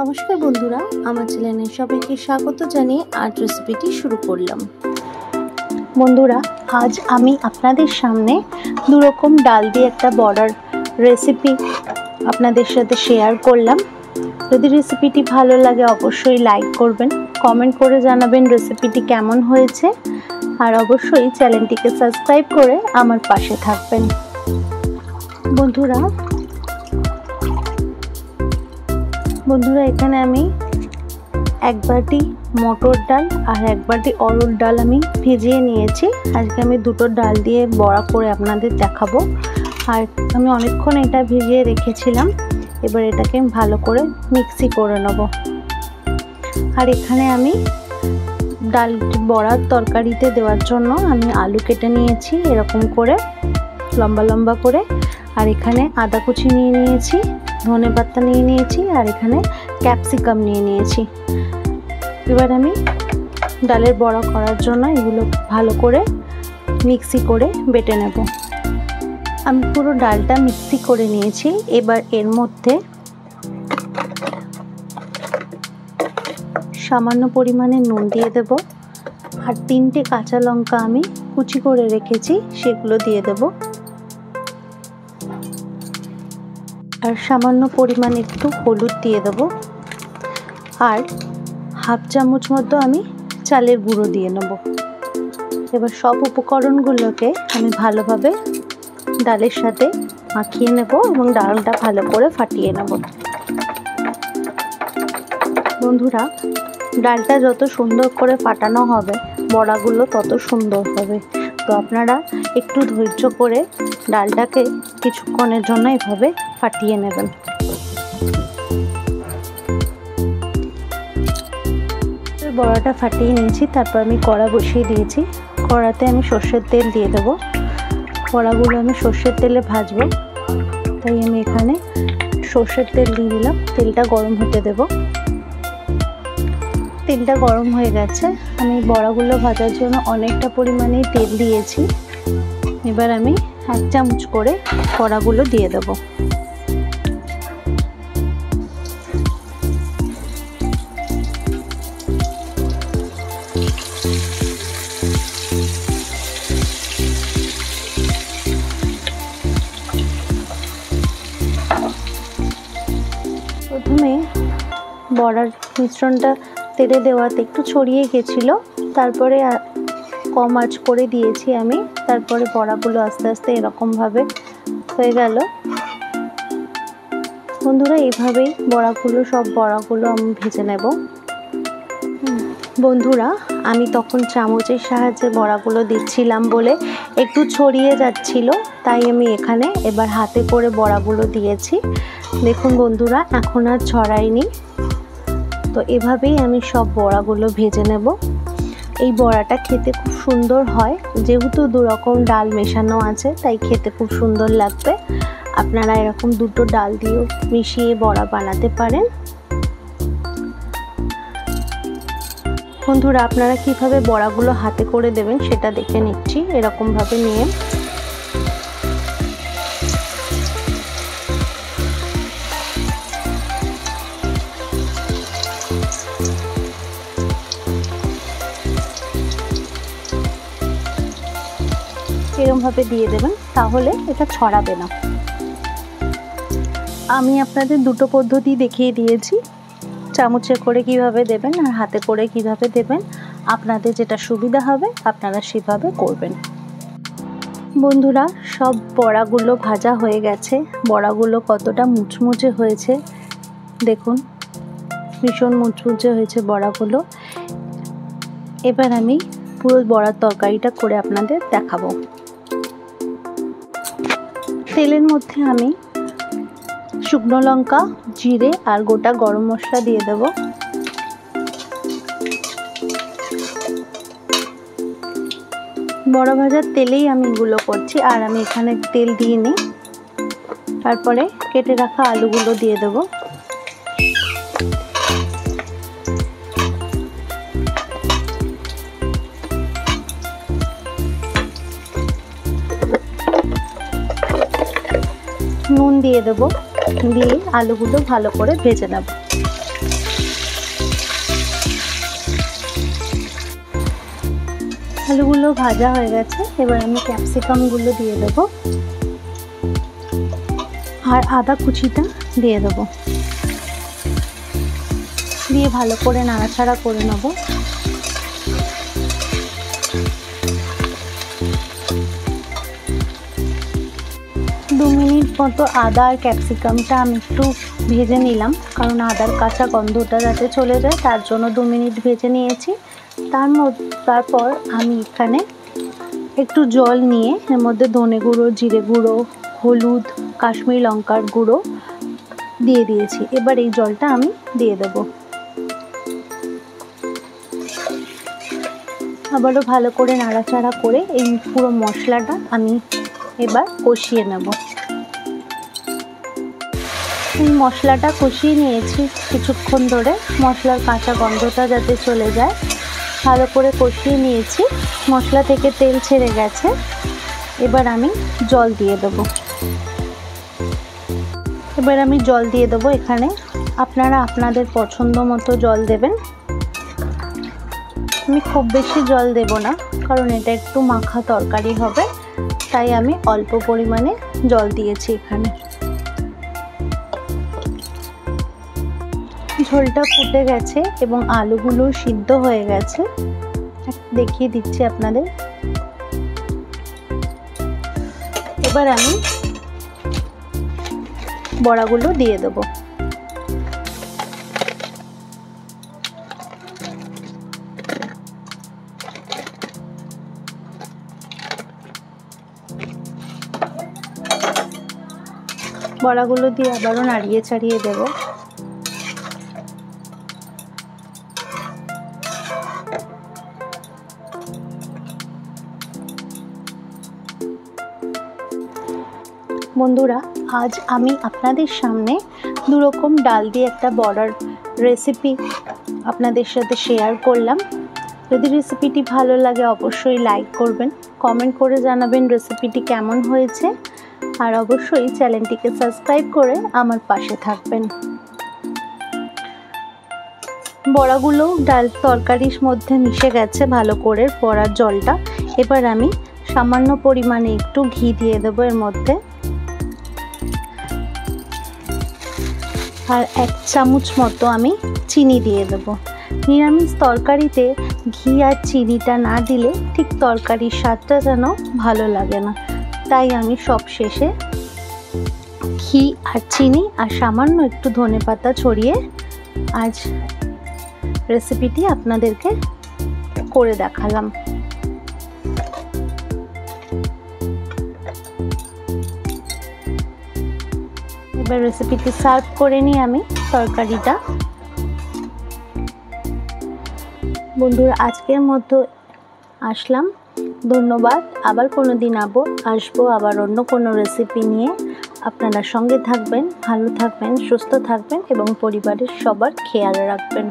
নমস্কার বন্ধুরা, আমার চ্যানেলে সবাইকে স্বাগত জানিয়ে আজ রেসিপিটি শুরু করলাম। বন্ধুরা, আজ আমি আপনাদের সামনে দুরকম ডাল দিয়ে একটা বড়ার রেসিপি আপনাদের সাথে শেয়ার করলাম। যদি রেসিপিটি ভালো লাগে অবশ্যই লাইক করবেন, কমেন্ট করে জানাবেন রেসিপিটি কেমন হয়েছে, আর অবশ্যই চ্যানেলটিকে সাবস্ক্রাইব করে আমার পাশে থাকবেন। বন্ধুরা এখানে আমি এক বাটি মটর ডাল আর এক বাটি অরহর ডাল আমি ভিজিয়ে নিয়েছি। আজকে আমি দুটো ডাল দিয়ে বড়া করে আপনাদের দেখাবো। আর আমি অনেকক্ষণ এটা ভিজিয়ে রেখেছিলাম, এবার এটাকে আমি ভালো করে মিক্সি করে নেব। আর এখানে আমি ডাল বড়ার তরকারিতে দেওয়ার জন্য আমি আলু কেটে নিয়েছি এরকম করে লম্বা লম্বা করে, আর এখানে আদা কুচি নিয়ে নিয়েছি, ধনে পাতা নিয়ে নিয়েছি, আর এখানে ক্যাপসিকাম নিয়ে নিয়েছি। এবার আমি ডালের বড়া করার জন্য এগুলো ভালো করে মিক্সি করে বেটে নেব। আমি পুরো ডালটা মিক্সি করে নিয়েছি। এবার এর মধ্যে সামান্য পরিমাণে নুন দিয়ে দেব, আর 3টে কাঁচা লঙ্কা আমি কুচি করে রেখেছি সেগুলো দিয়ে দেব, আর সামান্য পরিমাণে একটু হলুদ দিয়ে দেব, আর হাফ চামচ মতো আমি চালের গুঁড়ো দিয়ে নেব। এবার সব উপকরণগুলোকে আমি ভালোভাবে ডালের সাথে মাখিয়ে নেব এবং ডালটা ভালো করে ফাটিয়ে নেব। বন্ধুরা, ডালটা যত সুন্দর করে ফাটানো হবে বড়াগুলো তত সুন্দর হবে। তো আপনারা একটু ধৈর্য করে ডালটাকে কিছুক্ষণের জন্য এভাবে ফাটিয়ে নেবেন। বড়াটা ফাটিয়ে নিয়েছি, তারপর আমি কড়া বসিয়ে দিয়েছি। কড়াতে আমি সর্ষের তেল দিয়ে দেবো। বড়াগুলো আমি সর্ষের তেলে ভাজবো, তাই আমি এখানে সর্ষের তেল দিয়ে দিলাম। তেলটা গরম হতে দেব। তেলটা গরম হয়ে গেছে। আমি বড়াগুলো ভাজার জন্য অনেকটা পরিমাণে তেল দিয়েছি। এবার আমি 1 চামচ করে বড়াগুলো দিয়ে দেব। প্রথমে বড়ার মিশ্রণটা তেলে দেওয়াতে একটু ছড়িয়ে গেছিলো, তারপরে কম আঁচ করে দিয়েছি আমি। তারপরে বড়াগুলো আস্তে আস্তে এরকমভাবে হয়ে গেল। বন্ধুরা, এইভাবেই সব বড়াগুলো আমি ভেজে নেব। বন্ধুরা, আমি তখন চামচের সাহায্যে বড়াগুলো দিচ্ছিলাম বলে একটু ছড়িয়ে যাচ্ছিল, তাই আমি এখানে এবার হাতে করে বড়াগুলো দিয়েছি। দেখুন বন্ধুরা, এখন আর ছড়াইনি। তো এভাবেই আমি সব বড়াগুলো ভেজে নেব। এই বড়াটা খেতে খুব সুন্দর হয়, যেহেতু 2 রকম ডাল মেশানো আছে তাই খেতে খুব সুন্দর লাগবে। আপনারা এরকম দুটো ডাল দিয়েও মিশিয়ে বড়া বানাতে পারেন। বন্ধুরা, আপনারা কিভাবে বড়াগুলো হাতে করে দেবেন সেটা দেখে নিচ্ছি। এরকমভাবে নিয়ে এরকমভাবে দিয়ে দেবেন, তাহলে এটা ছড়াবে না। আমি আপনাদের দুটো পদ্ধতি দেখিয়ে দিয়েছি, চামচে করে কিভাবে দেবেন আর হাতে করে কিভাবে দেবেন। আপনাদের যেটা সুবিধা হবে আপনারা সেভাবে করবেন। বন্ধুরা, সব বড়াগুলো ভাজা হয়ে গেছে। বড়াগুলো কতটা মুচমুচে হয়েছে দেখুন, ভীষণ মুচমুচে হয়েছে বড়াগুলো। এবার আমি পুরো বড়ার তরকারিটা করে আপনাদের দেখাবো। তেলের মধ্যে আমি শুকনো লঙ্কা, জিরে আর গোটা গরম মশলা দিয়ে দেব। বড়া ভাজার তেলেই আমি এগুলো করছি, আর আমি এখানে তেল দিয়ে নিই। তারপরে কেটে রাখা আলুগুলো দিয়ে দেব। নুন দিয়ে দেব, দিয়ে আলুগুলো ভালো করে ভেজে নেব। আলুগুলো ভাজা হয়ে গেছে, এবার আমি ক্যাপসিকামগুলো দিয়ে দেবো আর আদা কুচিটা দিয়ে দেবো, দিয়ে ভালো করে নাড়াচাড়া করে নেব। দু মিনিট মতো আদা আর ক্যাপসিকামটা আমি একটু ভেজে নিলাম, কারণ আদার কাঁচা গন্ধটা যাতে চলে যায় তার জন্য 2 মিনিট ভেজে নিয়েছি। তারপর আমি এখানে একটু জল নিয়ে এর মধ্যে ধনে গুঁড়ো, জিরে গুঁড়ো, হলুদ, কাশ্মীরি লঙ্কার গুঁড়ো দিয়ে দিয়েছি। এবার এই জলটা আমি দিয়ে দেবো, আবারও ভালো করে নাড়াচাড়া করে এই পুরো মশলাটা আমি এবার কষিয়ে নেব। এই মশলাটা কষিয়ে নিয়েছি কিছুক্ষণ ধরে, মশলার কাঁচা গন্ধটা যাতে চলে যায় ভালো করে কষিয়ে নিয়েছি। মশলা থেকে তেল ছেড়ে গেছে, এবার আমি জল দিয়ে দেবো। এখানে আপনারা আপনাদের পছন্দ মতো জল দেবেন। আমি খুব বেশি জল দেব না, কারণ এটা একটু মাখা তরকারি হবে, তাই আমি অল্প পরিমাণে জল দিয়েছি এখানে। ঝোলটা ফুটে গেছে এবং আলুগুলো সিদ্ধ হয়ে গেছে, দেখিয়ে দিচ্ছি আপনাদের। এবার আমি বড়াগুলো দিয়ে দেবো। বড়াগুলো দিয়ে আবারও নাড়িয়ে চাড়িয়ে দেব। বন্ধুরা, আজ আমি আপনাদের সামনে 2 রকম ডাল দিয়ে একটা বড়ার রেসিপি আপনাদের সাথে শেয়ার করলাম। যদি রেসিপিটি ভালো লাগে অবশ্যই লাইক করবেন, কমেন্ট করে জানাবেন রেসিপিটি কেমন হয়েছে, আর অবশ্যই চ্যানেলটিকে সাবস্ক্রাইব করে আমার পাশে থাকবেন। বড়াগুলো ডাল তরকারির মধ্যে মিশে গেছে ভালো করে বড়ার জলটা। এবার আমি সামান্য পরিমাণে একটু ঘি দিয়ে দেবো এর মধ্যে, আর 1 চামচ মতো আমি চিনি দিয়ে দেবো। নিরামিষ তরকারিতে ঘি আর চিনিটা না দিলে ঠিক তরকারির স্বাদটা যেন ভালো লাগে না, তাই আমি সব শেষে ঘি আর চিনি আর সামান্য একটু ধনেপাতা ছড়িয়ে আজ রেসিপিটি আপনাদেরকে করে দেখালাম। এবার রেসিপিটি সার্ভ করে নিই আমি তরকারিটা। বন্ধুরা, আজকের মতো আসলাম, ধন্যবাদ। আবার কোনো দিন আসবো আবার অন্য কোনো রেসিপি নিয়ে। আপনারা সঙ্গে থাকবেন, ভালো থাকবেন, সুস্থ থাকবেন এবং পরিবারের সবার খেয়াল রাখবেন।